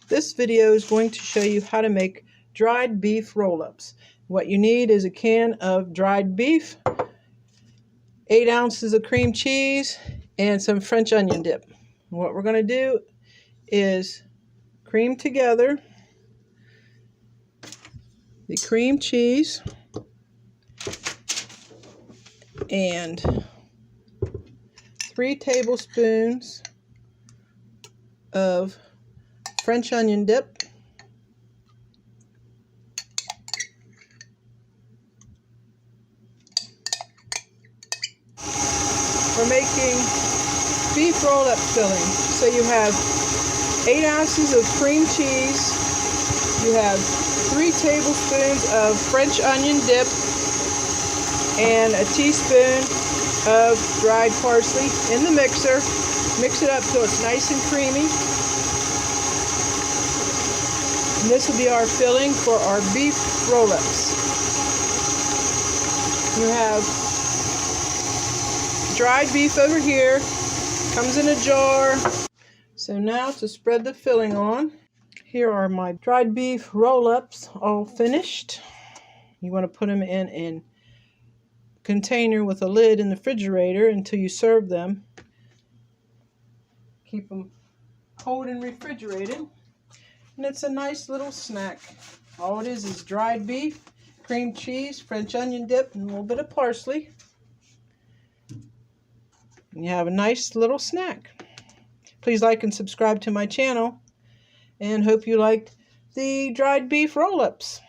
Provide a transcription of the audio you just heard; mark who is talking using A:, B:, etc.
A: This video is going to show you how to make dried beef roll-ups. What you need is a can of dried beef, 8 ounces of cream cheese, and some French onion dip. What we're going to do is cream together the cream cheese and 3 tablespoons of French onion dip, we're making beef roll-up filling. So you have 8 ounces of cream cheese, you have 3 tablespoons of French onion dip, and a teaspoon of dried parsley in the mixer. Mix it up so it's nice and creamy. And this will be our filling for our beef roll-ups. You have dried beef over here, comes in a jar. So now to spread the filling on. Here are my dried beef roll-ups all finished. You want to put them in a container with a lid in the refrigerator until you serve them. Keep them cold and refrigerated. And it's a nice little snack. All it is dried beef, cream cheese, French onion dip, and a little bit of parsley. And you have a nice little snack. Please like and subscribe to my channel, and hope you liked the dried beef roll-ups.